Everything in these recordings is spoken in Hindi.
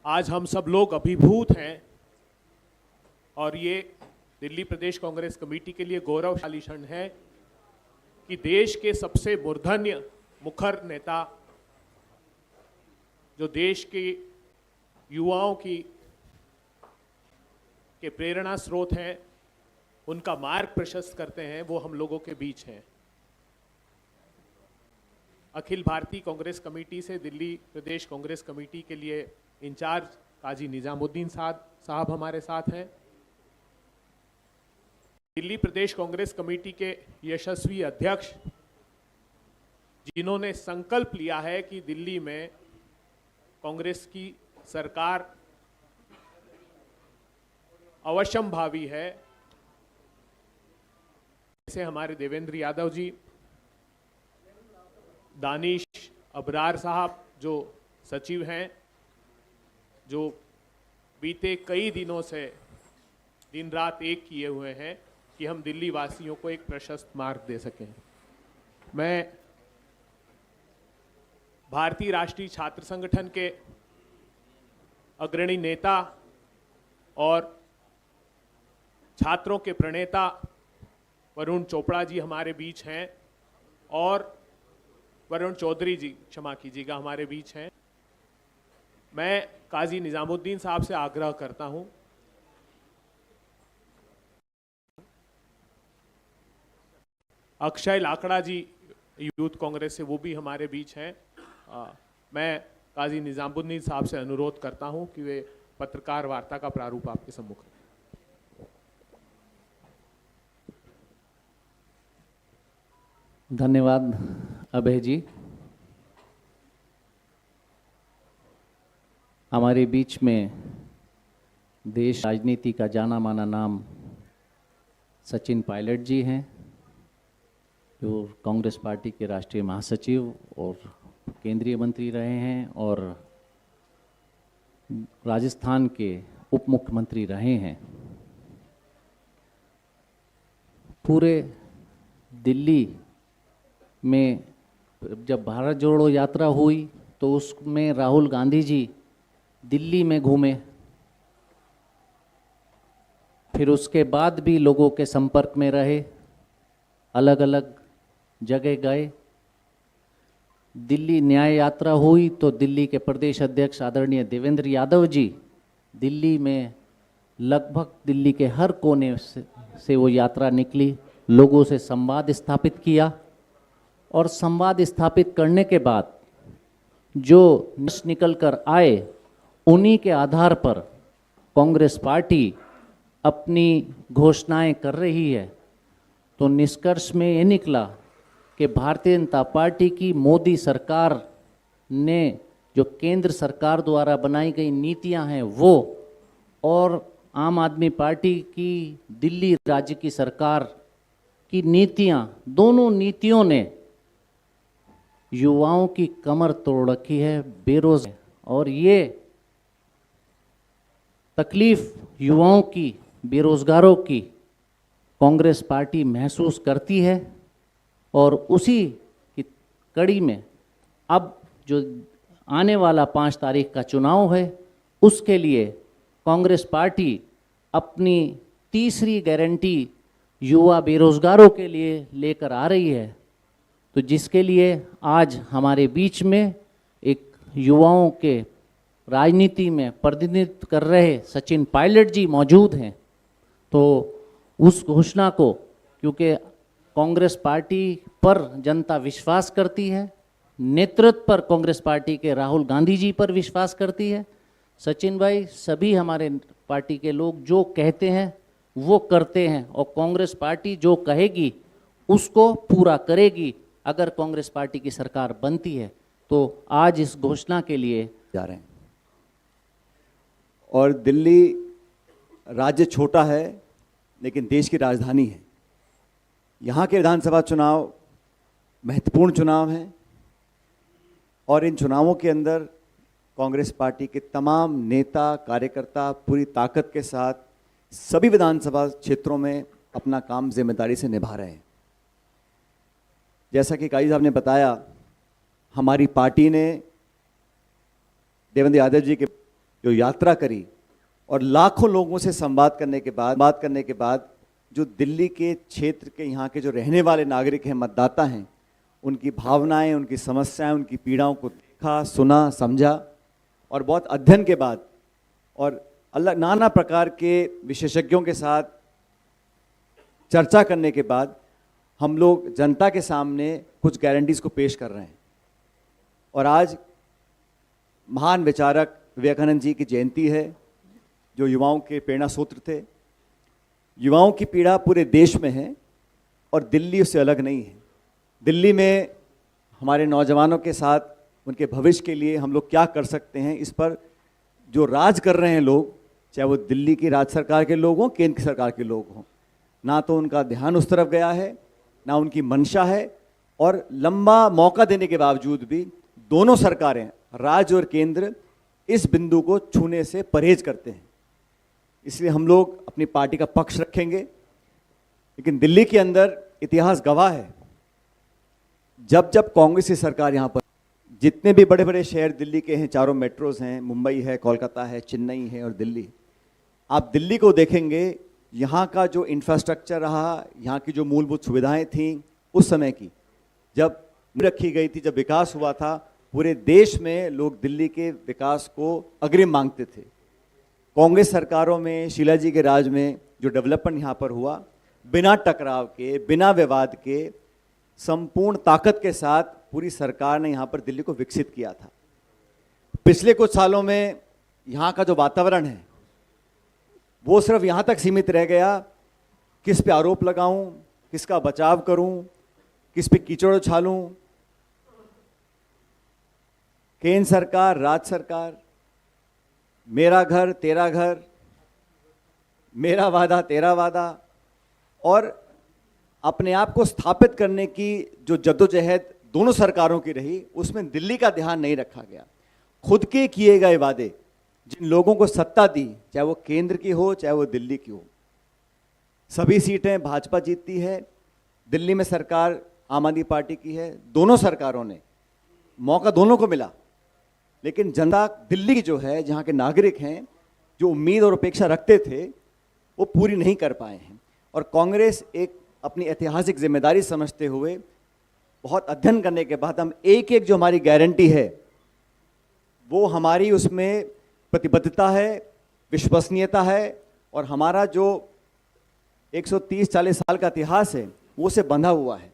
आज हम सब लोग अभिभूत हैं और ये दिल्ली प्रदेश कांग्रेस कमेटी के लिए गौरवशाली क्षण है कि देश के सबसे मूर्धन्य मुखर नेता, जो देश के युवाओं के प्रेरणा स्रोत हैं, उनका मार्ग प्रशस्त करते हैं, वो हम लोगों के बीच हैं। अखिल भारतीय कांग्रेस कमेटी से दिल्ली प्रदेश कांग्रेस कमेटी के लिए इंचार्ज काजी निजामुद्दीन साहब हमारे साथ हैं। दिल्ली प्रदेश कांग्रेस कमेटी के यशस्वी अध्यक्ष, जिन्होंने संकल्प लिया है कि दिल्ली में कांग्रेस की सरकार अवश्यंभावी है, जैसे हमारे देवेंद्र यादव जी, दानिश अबरार साहब जो सचिव हैं, जो बीते कई दिनों से दिन रात एक किए हुए हैं कि हम दिल्ली वासियों को एक प्रशस्त मार्ग दे सकें। मैं भारतीय राष्ट्रीय छात्र संगठन के अग्रणी नेता और छात्रों के प्रणेता वरुण चोपड़ा जी हमारे बीच हैं और वरुण चौधरी जी, क्षमा कीजिएगा, हमारे बीच हैं। मैं काजी निजामुद्दीन साहब से आग्रह करता हूं, अक्षय लाकड़ा जी यूथ कांग्रेस से, वो भी हमारे बीच हैं। मैं काजी निजामुद्दीन साहब से अनुरोध करता हूं कि वे पत्रकार वार्ता का प्रारूप आपके सम्मुख रखें। धन्यवाद अभय जी। हमारे बीच में देश राजनीति का जाना माना नाम सचिन पायलट जी हैं, जो कांग्रेस पार्टी के राष्ट्रीय महासचिव और केंद्रीय मंत्री रहे हैं और राजस्थान के उप मुख्यमंत्री रहे हैं। पूरे दिल्ली में जब भारत जोड़ो यात्रा हुई तो उसमें राहुल गांधी जी दिल्ली में घूमे, फिर उसके बाद भी लोगों के संपर्क में रहे, अलग अलग जगह गए। दिल्ली न्याय यात्रा हुई तो दिल्ली के प्रदेश अध्यक्ष आदरणीय देवेंद्र यादव जी दिल्ली में लगभग दिल्ली के हर कोने से वो यात्रा निकली, लोगों से संवाद स्थापित किया और संवाद स्थापित करने के बाद जो निकल कर आए, उन्हीं के आधार पर कांग्रेस पार्टी अपनी घोषणाएं कर रही है। तो निष्कर्ष में ये निकला कि भारतीय जनता पार्टी की मोदी सरकार ने जो केंद्र सरकार द्वारा बनाई गई नीतियां हैं वो, और आम आदमी पार्टी की दिल्ली राज्य की सरकार की नीतियां, दोनों नीतियों ने युवाओं की कमर तोड़ रखी है, बेरोजगार। और ये तकलीफ युवाओं की, बेरोजगारों की कांग्रेस पार्टी महसूस करती है और उसी की कड़ी में अब जो आने वाला 5 तारीख का चुनाव है, उसके लिए कांग्रेस पार्टी अपनी तीसरी गारंटी युवा बेरोजगारों के लिए लेकर आ रही है। तो जिसके लिए आज हमारे बीच में एक युवाओं के राजनीति में प्रतिनिधित्व कर रहे सचिन पायलट जी मौजूद हैं। तो उस घोषणा को, क्योंकि कांग्रेस पार्टी पर जनता विश्वास करती है, नेतृत्व पर कांग्रेस पार्टी के राहुल गांधी जी पर विश्वास करती है। सचिन भाई, सभी हमारे पार्टी के लोग जो कहते हैं वो करते हैं और कांग्रेस पार्टी जो कहेगी उसको पूरा करेगी अगर कांग्रेस पार्टी की सरकार बनती है। तो आज इस घोषणा के लिए जा रहे हैं। और दिल्ली राज्य छोटा है लेकिन देश की राजधानी है। यहाँ के विधानसभा चुनाव महत्वपूर्ण चुनाव हैं और इन चुनावों के अंदर कांग्रेस पार्टी के तमाम नेता कार्यकर्ता पूरी ताकत के साथ सभी विधानसभा क्षेत्रों में अपना काम जिम्मेदारी से निभा रहे हैं। जैसा कि काजी साहब ने बताया, हमारी पार्टी ने देवेंद्र यादव जी के जो यात्रा करी और लाखों लोगों से संवाद करने के बाद जो दिल्ली के क्षेत्र के यहाँ के जो रहने वाले नागरिक हैं, मतदाता हैं, उनकी भावनाएं, उनकी समस्याएं, उनकी पीड़ाओं को देखा, सुना, समझा और बहुत अध्ययन के बाद और अलग नाना प्रकार के विशेषज्ञों के साथ चर्चा करने के बाद हम लोग जनता के सामने कुछ गारंटीज को पेश कर रहे हैं। और आज महान विचारक विवेकानंद जी की जयंती है, जो युवाओं के प्रेरणा सूत्र थे। युवाओं की पीड़ा पूरे देश में है और दिल्ली उससे अलग नहीं है। दिल्ली में हमारे नौजवानों के साथ उनके भविष्य के लिए हम लोग क्या कर सकते हैं, इस पर जो राज कर रहे हैं लोग, चाहे वो दिल्ली की राज्य सरकार के लोग हों, केंद्र की सरकार के लोग हों, ना तो उनका ध्यान उस तरफ गया है, ना उनकी मंशा है। और लंबा मौका देने के बावजूद भी दोनों सरकारें, राज्य और केंद्र, इस बिंदु को छूने से परहेज करते हैं। इसलिए हम लोग अपनी पार्टी का पक्ष रखेंगे। लेकिन दिल्ली के अंदर इतिहास गवाह है, जब जब कांग्रेस की सरकार यहाँ पर, जितने भी बड़े बड़े शहर दिल्ली के हैं, चारों मेट्रोज हैं, मुंबई है, कोलकाता है, चेन्नई है और दिल्ली, आप दिल्ली को देखेंगे, यहाँ का जो इंफ्रास्ट्रक्चर रहा, यहाँ की जो मूलभूत सुविधाएं थीं उस समय की, जब रखी गई थी, जब विकास हुआ था, पूरे देश में लोग दिल्ली के विकास को अग्रिम मांगते थे। कांग्रेस सरकारों में, शीला जी के राज में जो डेवलपमेंट यहाँ पर हुआ, बिना टकराव के, बिना विवाद के, संपूर्ण ताकत के साथ पूरी सरकार ने यहाँ पर दिल्ली को विकसित किया था। पिछले कुछ सालों में यहाँ का जो वातावरण है वो सिर्फ यहाँ तक सीमित रह गया, किस पे आरोप लगाऊं, किसका बचाव करूं, किस पे कीचड़ उछालूं। केंद्र सरकार, राज्य सरकार, मेरा घर तेरा घर, मेरा वादा तेरा वादा, और अपने आप को स्थापित करने की जो जद्दोजहद दोनों सरकारों की रही, उसमें दिल्ली का ध्यान नहीं रखा गया। खुद के किए गए वादे, जिन लोगों को सत्ता दी, चाहे वो केंद्र की हो चाहे वो दिल्ली की हो, सभी सीटें भाजपा जीतती है। दिल्ली में सरकार आम आदमी पार्टी की है। दोनों सरकारों ने मौका दोनों को मिला, लेकिन जनता दिल्ली की जो है, जहाँ के नागरिक हैं, जो उम्मीद और अपेक्षा रखते थे, वो पूरी नहीं कर पाए हैं। और कांग्रेस एक अपनी ऐतिहासिक जिम्मेदारी समझते हुए बहुत अध्ययन करने के बाद हम एक एक जो हमारी गारंटी है, वो हमारी उसमें प्रतिबद्धता है, विश्वसनीयता है, और हमारा जो 130-40 साल का इतिहास है वो से बंधा हुआ है।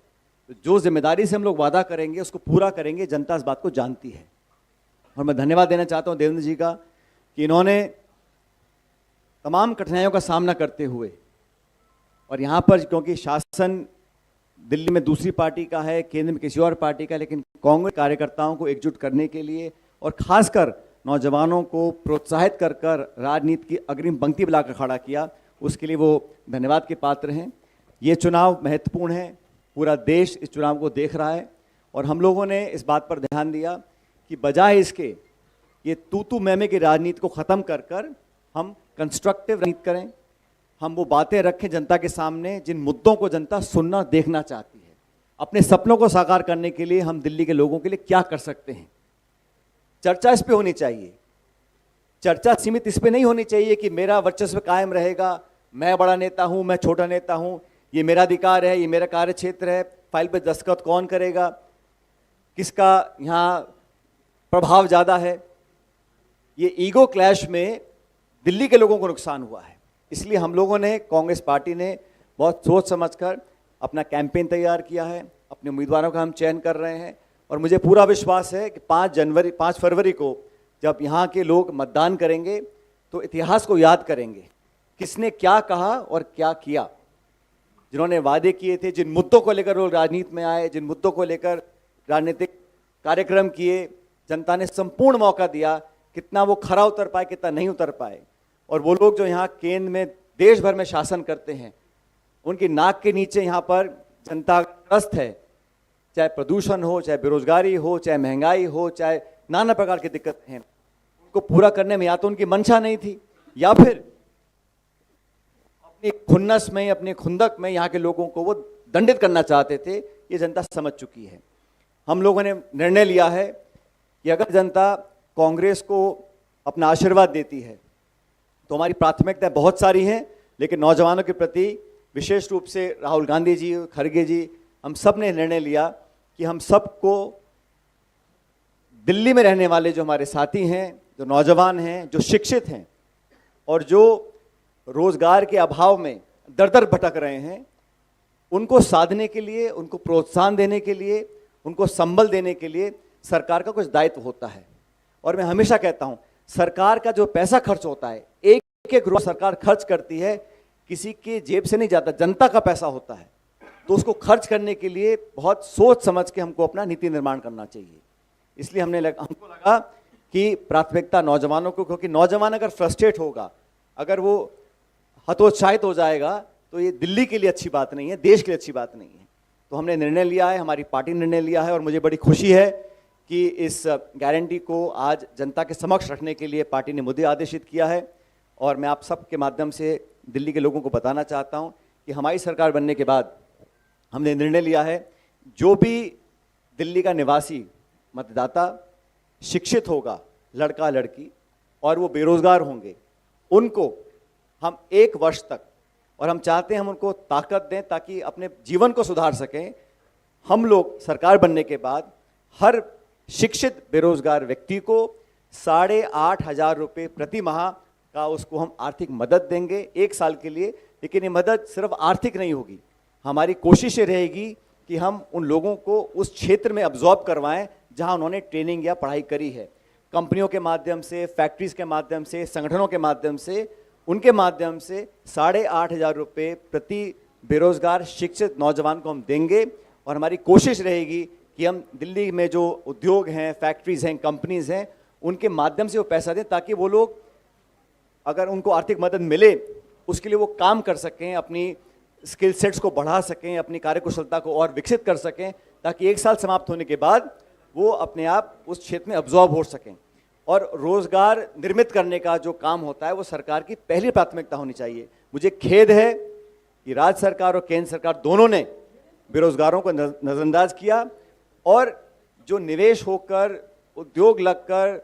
तो जो जिम्मेदारी से हम लोग वादा करेंगे उसको पूरा करेंगे। जनता इस बात को जानती है। और मैं धन्यवाद देना चाहता हूं देवेंद्र जी का कि इन्होंने तमाम कठिनाइयों का सामना करते हुए, और यहाँ पर क्योंकि शासन दिल्ली में दूसरी पार्टी का है, केंद्र में किसी और पार्टी का, लेकिन कांग्रेस कार्यकर्ताओं को एकजुट करने के लिए और खासकर नौजवानों को प्रोत्साहित कर कर राजनीति की अग्रिम पंक्ति में लाकर खड़ा किया, उसके लिए वो धन्यवाद के पात्र हैं। ये चुनाव महत्वपूर्ण है, पूरा देश इस चुनाव को देख रहा है, और हम लोगों ने इस बात पर ध्यान दिया कि बजाय इसके ये तू मैं की राजनीति को ख़त्म कर कर हम कंस्ट्रक्टिव राजनीति करें, हम वो बातें रखें जनता के सामने जिन मुद्दों को जनता सुनना देखना चाहती है। अपने सपनों को साकार करने के लिए हम दिल्ली के लोगों के लिए क्या कर सकते हैं, चर्चा इस पे होनी चाहिए। चर्चा सीमित इस पे नहीं होनी चाहिए कि मेरा वर्चस्व कायम रहेगा, मैं बड़ा नेता हूं, मैं छोटा नेता हूं, ये मेरा अधिकार है, ये मेरा कार्य क्षेत्र है, फाइल पे दस्तखत कौन करेगा, किसका यहाँ प्रभाव ज़्यादा है। ये ईगो क्लैश में दिल्ली के लोगों को नुकसान हुआ है। इसलिए हम लोगों ने, कांग्रेस पार्टी ने बहुत सोच समझकर अपना कैंपेन तैयार किया है, अपने उम्मीदवारों का हम चयन कर रहे हैं, और मुझे पूरा विश्वास है कि 5 फरवरी को जब यहाँ के लोग मतदान करेंगे तो इतिहास को याद करेंगे, किसने क्या कहा और क्या किया। जिन्होंने वादे किए थे, जिन मुद्दों को लेकर लोग राजनीति में आए, जिन मुद्दों को लेकर राजनीतिक कार्यक्रम किए, जनता ने संपूर्ण मौका दिया, कितना वो खरा उतर पाए, कितना नहीं उतर पाए। और वो लोग जो यहाँ केंद्र में, देश भर में शासन करते हैं, उनकी नाक के नीचे यहाँ पर जनता त्रस्त है, चाहे प्रदूषण हो, चाहे बेरोजगारी हो, चाहे महंगाई हो, चाहे नाना प्रकार की दिक्कतें हैं, उनको पूरा करने में या तो उनकी मंशा नहीं थी, या फिर अपनी खुन्नस में, अपने खुंदक में यहाँ के लोगों को वो दंडित करना चाहते थे। ये जनता समझ चुकी है। हम लोगों ने निर्णय लिया है कि अगर जनता कांग्रेस को अपना आशीर्वाद देती है। तो हमारी प्राथमिकताएं बहुत सारी हैं, लेकिन नौजवानों के प्रति विशेष रूप से राहुल गांधी जी, खड़गे जी, हम सब ने निर्णय लिया कि हम सबको दिल्ली में रहने वाले जो हमारे साथी हैं, जो नौजवान हैं, जो शिक्षित हैं और जो रोजगार के अभाव में दर दर भटक रहे हैं, उनको साधने के लिए, उनको प्रोत्साहन देने के लिए, उनको संबल देने के लिए सरकार का कुछ दायित्व होता है। और मैं हमेशा कहता हूं, सरकार का जो पैसा खर्च होता है, एक एक रुपया सरकार खर्च करती है, किसी के जेब से नहीं जाता, जनता का पैसा होता है। तो उसको खर्च करने के लिए बहुत सोच समझ के हमको अपना नीति निर्माण करना चाहिए। इसलिए हमको लगा कि प्राथमिकता नौजवानों को, क्योंकि नौजवान अगर फ्रस्ट्रेट होगा, अगर वो हतोत्साहित हो जाएगा, तो ये दिल्ली के लिए अच्छी बात नहीं है, देश के लिए अच्छी बात नहीं है। तो हमने निर्णय लिया है, हमारी पार्टी ने निर्णय लिया है, और मुझे बड़ी खुशी है कि इस गारंटी को आज जनता के समक्ष रखने के लिए पार्टी ने मुझे आदेशित किया है। और मैं आप सब के माध्यम से दिल्ली के लोगों को बताना चाहता हूं कि हमारी सरकार बनने के बाद हमने निर्णय लिया है, जो भी दिल्ली का निवासी मतदाता शिक्षित होगा, लड़का लड़की, और वो बेरोजगार होंगे, उनको हम 1 वर्ष तक, और हम चाहते हैं हम उनको ताकत दें ताकि अपने जीवन को सुधार सकें। हम लोग सरकार बनने के बाद हर शिक्षित बेरोजगार व्यक्ति को 8,500 रुपये प्रति माह का उसको हम आर्थिक मदद देंगे 1 साल के लिए। लेकिन ये मदद सिर्फ आर्थिक नहीं होगी, हमारी कोशिश ये रहेगी कि हम उन लोगों को उस क्षेत्र में अब्जॉर्ब करवाएं जहां उन्होंने ट्रेनिंग या पढ़ाई करी है। कंपनियों के माध्यम से, फैक्ट्रीज के माध्यम से, संगठनों के माध्यम से, उनके माध्यम से 8,500 रुपये प्रति बेरोजगार शिक्षित नौजवान को हम देंगे। और हमारी कोशिश रहेगी कि हम दिल्ली में जो उद्योग हैं, फैक्ट्रीज हैं, कंपनीज हैं, उनके माध्यम से वो पैसा दें ताकि वो लोग, अगर उनको आर्थिक मदद मिले, उसके लिए वो काम कर सकें, अपनी स्किल सेट्स को बढ़ा सकें, अपनी कार्यकुशलता को और विकसित कर सकें, ताकि 1 साल समाप्त होने के बाद वो अपने आप उस क्षेत्र में अब्जॉर्ब हो सकें। और रोजगार निर्मित करने का जो काम होता है वो सरकार की पहली प्राथमिकता होनी चाहिए। मुझे खेद है कि राज्य सरकार और केंद्र सरकार दोनों ने बेरोजगारों को नजरअंदाज किया, और जो निवेश होकर, उद्योग लगकर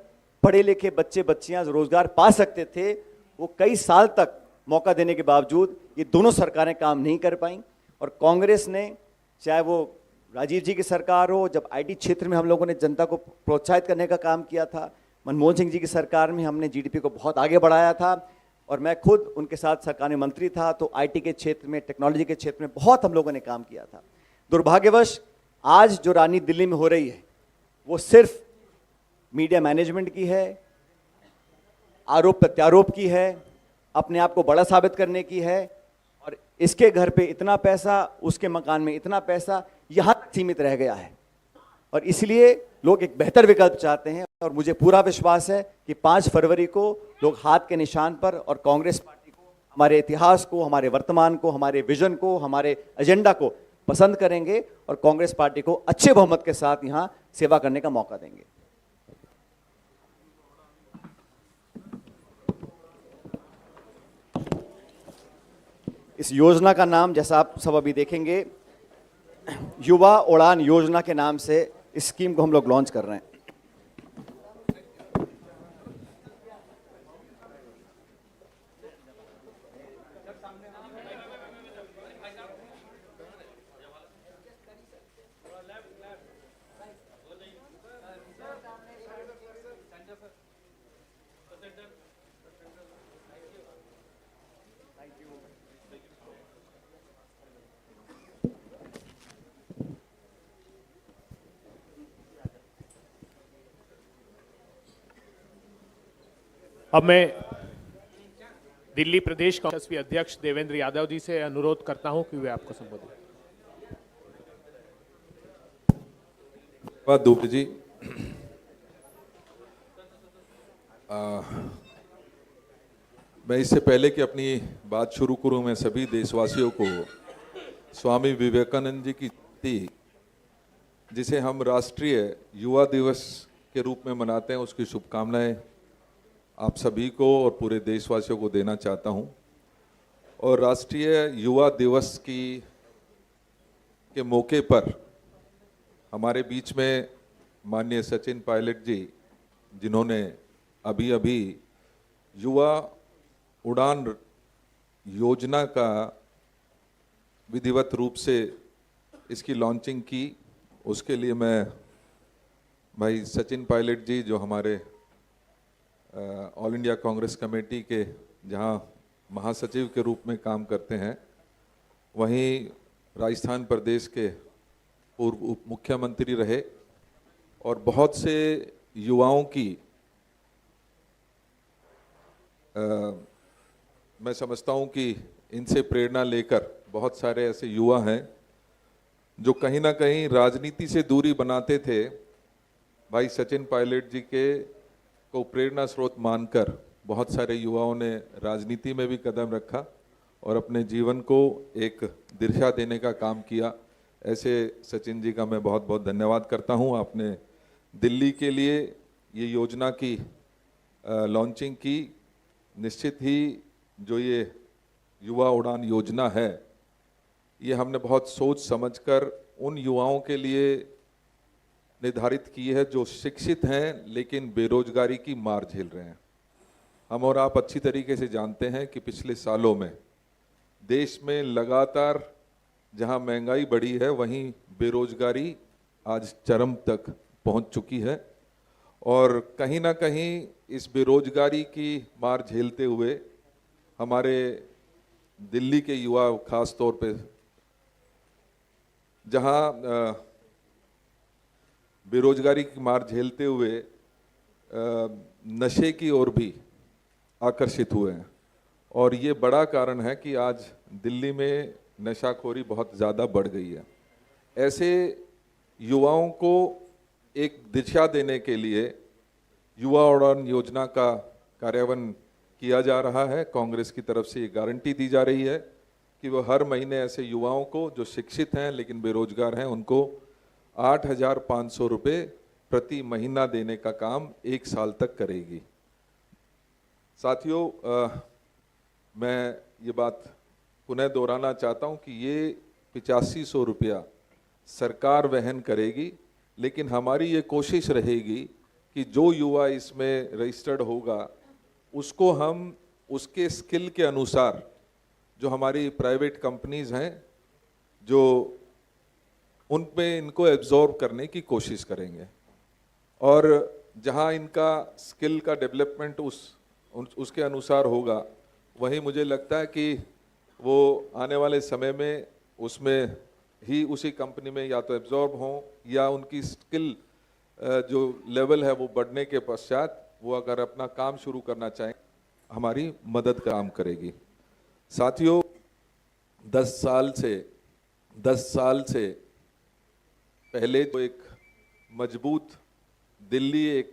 पढ़े लिखे बच्चे बच्चियां रोजगार पा सकते थे, वो कई साल तक मौका देने के बावजूद ये दोनों सरकारें काम नहीं कर पाई। और कांग्रेस ने, चाहे वो राजीव जी की सरकार हो, जब आईटी क्षेत्र में हम लोगों ने जनता को प्रोत्साहित करने का काम किया था, मनमोहन सिंह जी की सरकार में हमने जीडीपी को बहुत आगे बढ़ाया था, और मैं खुद उनके साथ सरकार में मंत्री था, तो आईटी के क्षेत्र में, टेक्नोलॉजी के क्षेत्र में बहुत हम लोगों ने काम किया था। दुर्भाग्यवश आज जो राजनीति दिल्ली में हो रही है वो सिर्फ मीडिया मैनेजमेंट की है, आरोप प्रत्यारोप की है, अपने आप को बड़ा साबित करने की है, और इसके घर पे इतना पैसा, उसके मकान में इतना पैसा, यहाँ तक सीमित रह गया है। और इसलिए लोग एक बेहतर विकल्प चाहते हैं, और मुझे पूरा विश्वास है कि 5 फरवरी को लोग हाथ के निशान पर और कांग्रेस पार्टी को, हमारे इतिहास को, हमारे वर्तमान को, हमारे विजन को, हमारे एजेंडा को पसंद करेंगे, और कांग्रेस पार्टी को अच्छे बहुमत के साथ यहाँ सेवा करने का मौका देंगे। इस योजना का नाम, जैसा आप सब अभी देखेंगे, युवा उड़ान योजना के नाम से इस स्कीम को हम लोग लॉन्च कर रहे हैं। अब मैं दिल्ली प्रदेश कांग्रेस के अध्यक्ष देवेंद्र यादव जी से अनुरोध करता हूं कि वे आपको संबोधित। दुबे जी, मैं इससे पहले कि अपनी बात शुरू करूं, मैं सभी देशवासियों को स्वामी विवेकानंद जी की जयंती, जिसे हम राष्ट्रीय युवा दिवस के रूप में मनाते हैं, उसकी शुभकामनाएं आप सभी को और पूरे देशवासियों को देना चाहता हूं। और राष्ट्रीय युवा दिवस के मौके पर हमारे बीच में माननीय सचिन पायलट जी, जिन्होंने अभी अभी युवा उड़ान योजना का विधिवत रूप से इसकी लॉन्चिंग की। उसके लिए मैं भाई सचिन पायलट जी, जो हमारे ऑल इंडिया कांग्रेस कमेटी के जहां महासचिव के रूप में काम करते हैं, वहीं राजस्थान प्रदेश के पूर्व उप मुख्यमंत्री रहे और बहुत से युवाओं की मैं समझता हूं कि इनसे प्रेरणा लेकर बहुत सारे ऐसे युवा हैं जो कहीं ना कहीं राजनीति से दूरी बनाते थे। भाई सचिन पायलट जी के को प्रेरणा स्रोत मानकर बहुत सारे युवाओं ने राजनीति में भी कदम रखा और अपने जीवन को एक दिशा देने का काम किया। ऐसे सचिन जी का मैं बहुत बहुत धन्यवाद करता हूं। आपने दिल्ली के लिए ये योजना की लॉन्चिंग की। निश्चित ही जो ये युवा उड़ान योजना है, ये हमने बहुत सोच समझकर उन युवाओं के लिए निर्धारित की है जो शिक्षित हैं लेकिन बेरोजगारी की मार झेल रहे हैं। हम और आप अच्छी तरीके से जानते हैं कि पिछले सालों में देश में लगातार जहां महंगाई बढ़ी है, वहीं बेरोजगारी आज चरम तक पहुंच चुकी है और कहीं ना कहीं इस बेरोजगारी की मार झेलते हुए हमारे दिल्ली के युवा खास तौर पे जहां बेरोजगारी की मार झेलते हुए नशे की ओर भी आकर्षित हुए हैं और ये बड़ा कारण है कि आज दिल्ली में नशाखोरी बहुत ज़्यादा बढ़ गई है। ऐसे युवाओं को एक दिशा देने के लिए युवा उड़ान योजना का कार्यान्वयन किया जा रहा है। कांग्रेस की तरफ से ये गारंटी दी जा रही है कि वो हर महीने ऐसे युवाओं को जो शिक्षित हैं लेकिन बेरोजगार हैं, उनको 8,500 रुपये प्रति महीना देने का काम 1 साल तक करेगी। साथियों, मैं ये बात पुनः दोहराना चाहता हूँ कि ये 8500 रुपया सरकार वहन करेगी, लेकिन हमारी ये कोशिश रहेगी कि जो युवा इसमें रजिस्टर्ड होगा उसको हम उसके स्किल के अनुसार, जो हमारी प्राइवेट कंपनीज हैं, जो उन पे इनको एब्जॉर्ब करने की कोशिश करेंगे और जहां इनका स्किल का डेवलपमेंट उसके अनुसार होगा, वहीं मुझे लगता है कि वो आने वाले समय में उसमें ही उसी कंपनी में या तो एब्जॉर्ब हों या उनकी स्किल जो लेवल है वो बढ़ने के पश्चात वो अगर अपना काम शुरू करना चाहें, हमारी मदद काम करेगी। साथियों, 10 साल से पहले जो एक मजबूत दिल्ली, एक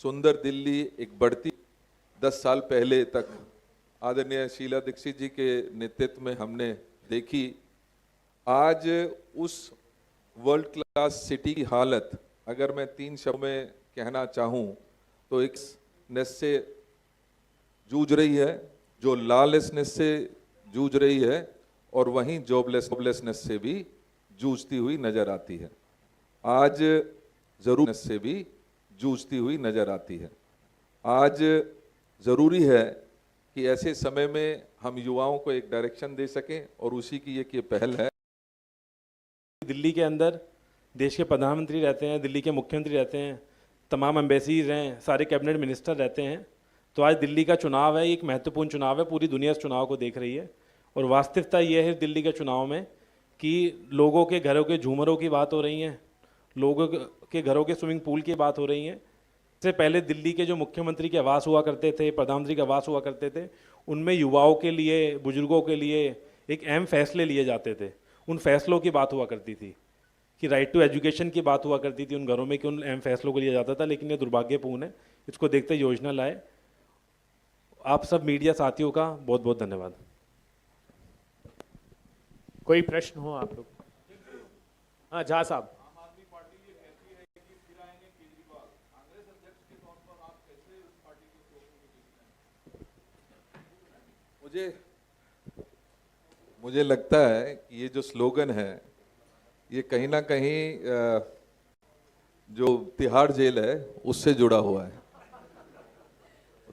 सुंदर दिल्ली, एक बढ़ती 10 साल पहले तक आदरणीय शीला दीक्षित जी के नेतृत्व में हमने देखी, आज उस वर्ल्ड क्लास सिटी की हालत अगर मैं 3 शब्दों में कहना चाहूँ तो एक नेस से जूझ रही है, जो लॉलेसनेस से जूझ रही है और वहीं जॉबलेसनेस से भी जूझती हुई नजर आती है। आज जरूर से भी जूझती हुई नजर आती है। आज ज़रूरी है कि ऐसे समय में हम युवाओं को एक डायरेक्शन दे सकें और उसी की एक ये पहल है। दिल्ली के अंदर देश के प्रधानमंत्री रहते हैं, दिल्ली के मुख्यमंत्री रहते हैं, तमाम एम्बेसीज हैं, सारे कैबिनेट मिनिस्टर रहते हैं। तो आज दिल्ली का चुनाव है, एक महत्वपूर्ण चुनाव है, पूरी दुनिया इस चुनाव को देख रही है और वास्तविकता ये है दिल्ली के चुनाव में कि लोगों के घरों के झूमरों की बात हो रही है, लोगों के घरों के स्विमिंग पूल की बात हो रही है। इससे पहले दिल्ली के जो मुख्यमंत्री के आवास हुआ करते थे, प्रधानमंत्री के आवास हुआ करते थे, उनमें युवाओं के लिए, बुजुर्गों के लिए एक अहम फैसले लिए जाते थे। उन फैसलों की बात हुआ करती थी कि राइट टू एजुकेशन की बात हुआ करती थी उन घरों में कि उन अहम फैसलों को लिया जाता था। लेकिन ये दुर्भाग्यपूर्ण है, इसको देखते योजना लाए। आप सब मीडिया साथियों का बहुत बहुत धन्यवाद। कोई प्रश्न हो आप लोग? हाँ, झा साहब। मुझे लगता है कि ये जो स्लोगन है ये कहीं ना कहीं जो तिहाड़ जेल है उससे जुड़ा हुआ है।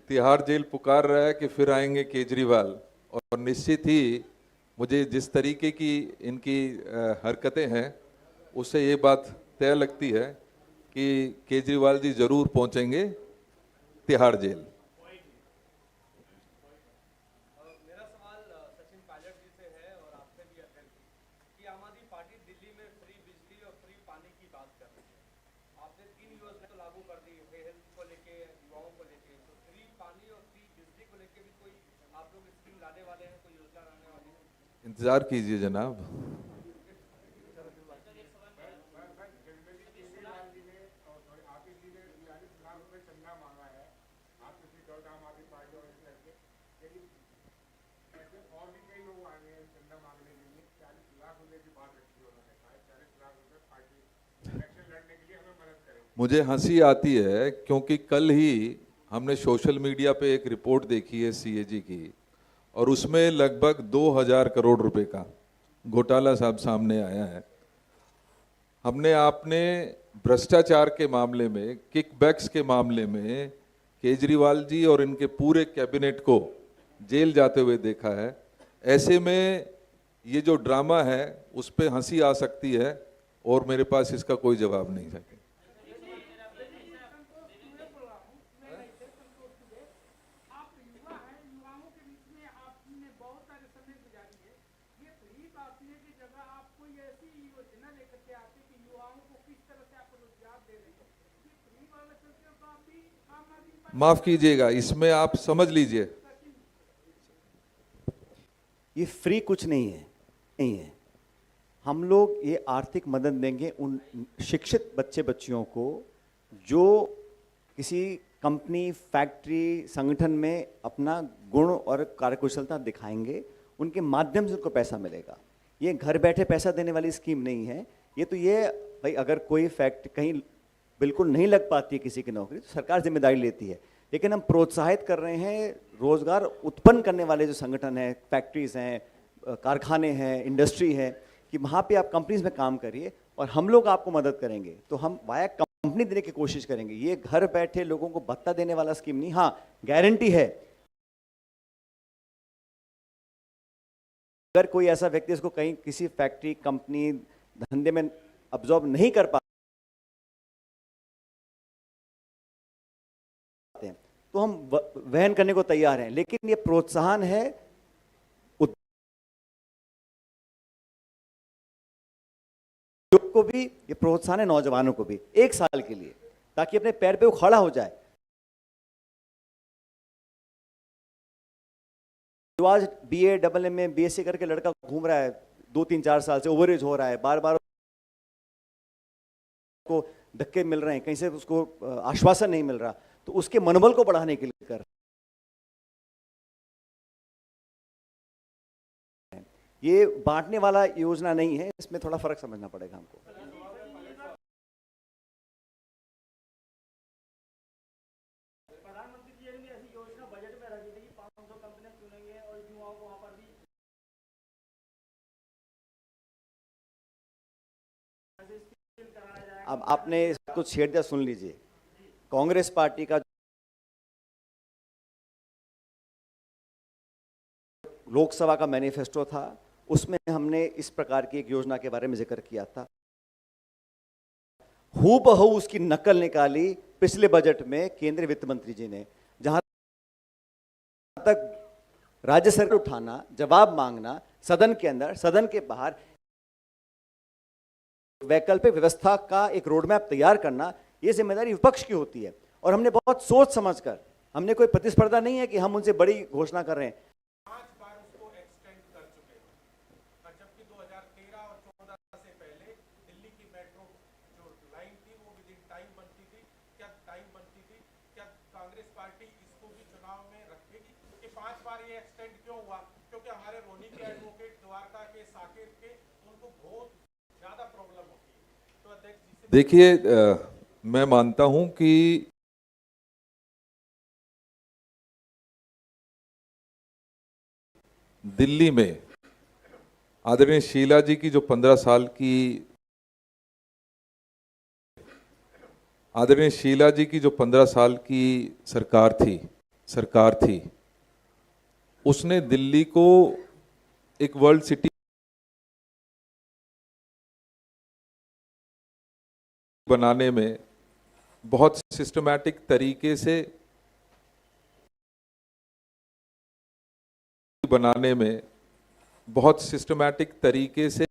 तिहाड़ जेल पुकार रहा है कि फिर आएंगे केजरीवाल, और निश्चित ही मुझे जिस तरीके की इनकी हरकतें हैं उससे ये बात तय लगती है कि केजरीवाल जी जरूर पहुंचेंगे तिहाड़ जेल। मेरा सवाल सचिन पायलट जी से है और आपसे भी अध्यक्ष जी कि आम आदमी पार्टी दिल्ली में फ्री बिजली और फ्री पानी की बात कर रही है। आपने 3 योजना तो लागू कर दी है, हेल्थ को लेके, युवाओं को लेके, तो फ्री पानी और फ्री बिजली को लेके भी कोई आप लोग स्कीम लाने वाले हैं, कोई योजना लाने वाले हैं? इंतजार कीजिए जनाब। मुझे हंसी आती है क्योंकि कल ही हमने सोशल मीडिया पे एक रिपोर्ट देखी है सीएजी की, और उसमें लगभग 2000 करोड़ रुपए का घोटाला साहब सामने आया है। हमने आपने भ्रष्टाचार के मामले में, किकबैक्स के मामले में केजरीवाल जी और इनके पूरे कैबिनेट को जेल जाते हुए देखा है। ऐसे में ये जो ड्रामा है उस पर हंसी आ सकती है और मेरे पास इसका कोई जवाब नहीं है। माफ कीजिएगा, इसमें आप समझ लीजिए, ये फ्री कुछ नहीं है। हम लोग ये आर्थिक मदद देंगे उन शिक्षित बच्चे बच्चियों को जो किसी कंपनी, फैक्ट्री, संगठन में अपना गुण और कार्यकुशलता दिखाएंगे, उनके माध्यम से उनको पैसा मिलेगा। ये घर बैठे पैसा देने वाली स्कीम नहीं है। ये भाई अगर कोई फैक्ट्री कहीं बिल्कुल नहीं लग पाती है किसी की नौकरी तो सरकार जिम्मेदारी लेती है, लेकिन हम प्रोत्साहित कर रहे हैं रोजगार उत्पन्न करने वाले जो संगठन हैं, फैक्ट्रीज हैं, कारखाने हैं, इंडस्ट्री है, कि वहाँ पे आप कंपनीज में काम करिए और हम लोग आपको मदद करेंगे। तो हम वाया कंपनी देने की कोशिश करेंगे। ये घर बैठे लोगों को भत्ता देने वाला स्कीम नहीं। हाँ, गारंटी है अगर कोई ऐसा व्यक्ति इसको कहीं किसी फैक्ट्री, कंपनी, धंधे में अब्जॉर्ब नहीं कर पाते तो हम वहन करने को तैयार हैं, लेकिन ये प्रोत्साहन है उद्योग को भी, ये प्रोत्साहन है नौजवानों को भी 1 साल के लिए, ताकि अपने पैर पे वो खड़ा हो जाए। जो आज BA, MA, BSc करके लड़का घूम रहा है 2-3-4 साल से, ओवरेज हो रहा है, बार बार को धक्के मिल रहे हैं, कहीं से उसको आश्वासन नहीं मिल रहा, तो उसके मनोबल को बढ़ाने के लिए कर ये बांटने वाला योजना नहीं है। इसमें थोड़ा फर्क समझना पड़ेगा हमको। प्रधानमंत्री जी ने ऐसी योजना बजट में रखी थी कि 500 कंपनियां चुनेंगे और युवाओं को वहां पर भी अब आपने कुछ छेड़ दिया, सुन लीजिए। कांग्रेस पार्टी का लोकसभा का मैनिफेस्टो था, उसमें हमने इस प्रकार की एक योजना के बारे में जिक्र किया था। हूबहू उसकी नकल निकाली पिछले बजट में केंद्रीय वित्त मंत्री जी ने। जहां तक राज्य सरकार उठाना, जवाब मांगना सदन के अंदर, सदन के बाहर, वैकल्पिक व्यवस्था का एक रोडमैप तैयार करना, यह जिम्मेदारी विपक्ष की होती है। और हमने बहुत सोच समझकर, हमने कोई प्रतिस्पर्धा नहीं है कि हम उनसे बड़ी घोषणा कर रहे हैं। 5 बार उसको एक्सटेंड कर चुके हैं, जबकि 2013 और 14 से पहले दिल्ली की मेट्रो जो लाइन थी वो विद इन टाइम बनती थी। क्या टाइम बनती थी? क्या कांग्रेस पार्टी इसको भी चुनाव में रखेगी कि 5 बार ये एक्सटेंड क्यों हुआ? क्योंकि हमारे रोनी के एडवोकेट, द्वारका के, साकेत के, उनको बहुत ज्यादा प्रॉब्लम होती है। तो अध्यक्ष जी, देखिए, मैं मानता हूं कि दिल्ली में आदरणीय शीला जी की जो 15 साल की आदरणीय शीला जी की जो 15 साल की सरकार थी, सरकार थी, उसने दिल्ली को एक वर्ल्ड सिटी बनाने में बहुत सिस्टमैटिक तरीके से बनाने में बहुत सिस्टमैटिक तरीके से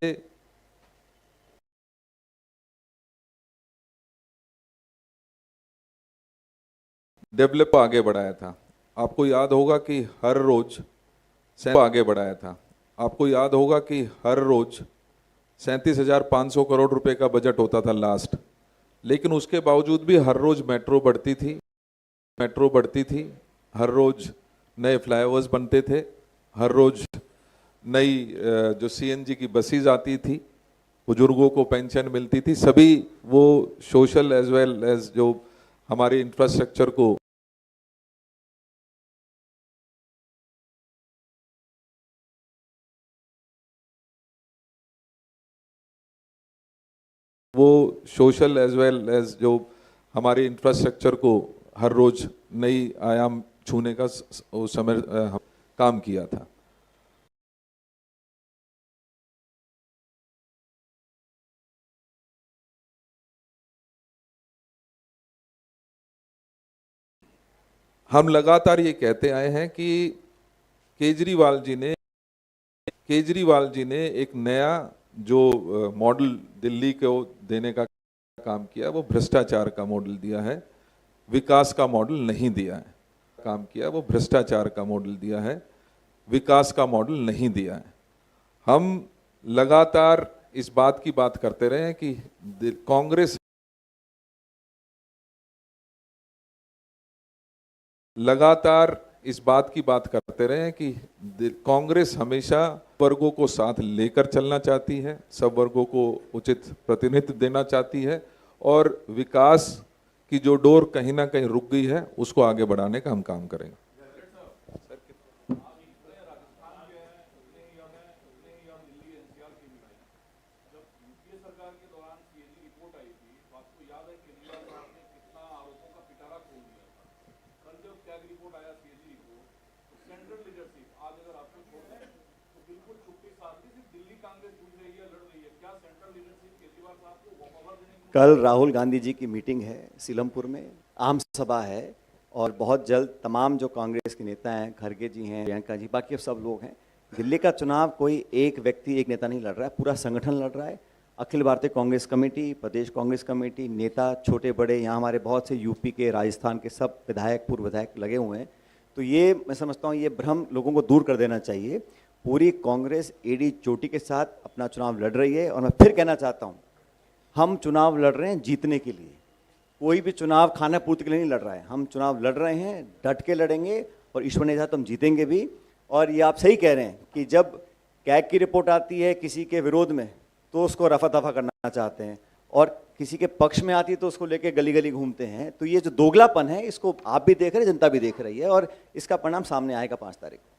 डेवलप आगे बढ़ाया था। आपको याद होगा कि हर रोज आगे बढ़ाया था। आपको याद होगा कि हर रोज 37,500 करोड़ रुपए का बजट होता था लास्ट, लेकिन उसके बावजूद भी हर रोज मेट्रो बढ़ती थी, हर रोज नए फ्लाईओवर्स बनते थे, हर रोज नई जो सीएनजी की बसेज आती थी, बुजुर्गों को पेंशन मिलती थी, सभी वो सोशल एज वेल एज जो हमारे इंफ्रास्ट्रक्चर को हमारे इंफ्रास्ट्रक्चर को हर रोज नई आयाम छूने का उस समय काम किया था। हम लगातार ये कहते आए हैं कि केजरीवाल जी ने एक नया जो मॉडल दिल्ली को देने का काम किया, वो भ्रष्टाचार का मॉडल दिया है, विकास का मॉडल नहीं दिया है। काम किया वो भ्रष्टाचार का मॉडल दिया है, विकास का मॉडल नहीं दिया है। हम लगातार इस बात की बात करते रहे हैं कि कांग्रेस कांग्रेस हमेशा वर्गों को साथ लेकर चलना चाहती है, सब वर्गों को उचित प्रतिनिधित्व देना चाहती है, और विकास की जो डोर कहीं ना कहीं रुक गई है उसको आगे बढ़ाने का हम काम करेंगे। कल राहुल गांधी जी की मीटिंग है सीलमपुर में, आम सभा है, और बहुत जल्द तमाम जो कांग्रेस के नेता हैं, खड़गे जी हैं, प्रियंका जी, बाकी सब लोग हैं। दिल्ली का चुनाव कोई एक व्यक्ति एक नेता नहीं लड़ रहा है, पूरा संगठन लड़ रहा है। अखिल भारतीय कांग्रेस कमेटी, प्रदेश कांग्रेस कमेटी, नेता छोटे बड़े, यहाँ हमारे बहुत से यूपी के, राजस्थान के सब विधायक, पूर्व विधायक लगे हुए हैं। तो ये मैं समझता हूँ ये भ्रम लोगों को दूर कर देना चाहिए। पूरी कांग्रेस एडी चोटी के साथ अपना चुनाव लड़ रही है, और मैं फिर कहना चाहता हूँ, हम चुनाव लड़ रहे हैं जीतने के लिए, कोई भी चुनाव खाना पूर्ति के लिए नहीं लड़ रहा है। हम चुनाव लड़ रहे हैं, डट के लड़ेंगे, और ईश्वर ने चाहा तो हम जीतेंगे भी। और ये आप सही कह रहे हैं कि जब कैग की रिपोर्ट आती है किसी के विरोध में तो उसको रफा दफा करना चाहते हैं, और किसी के पक्ष में आती है तो उसको लेके गली गली घूमते हैं। तो ये जो दोगलापन है, इसको आप भी देख रहे हैं, जनता भी देख रही है, और इसका परिणाम सामने आएगा 5 तारीख को।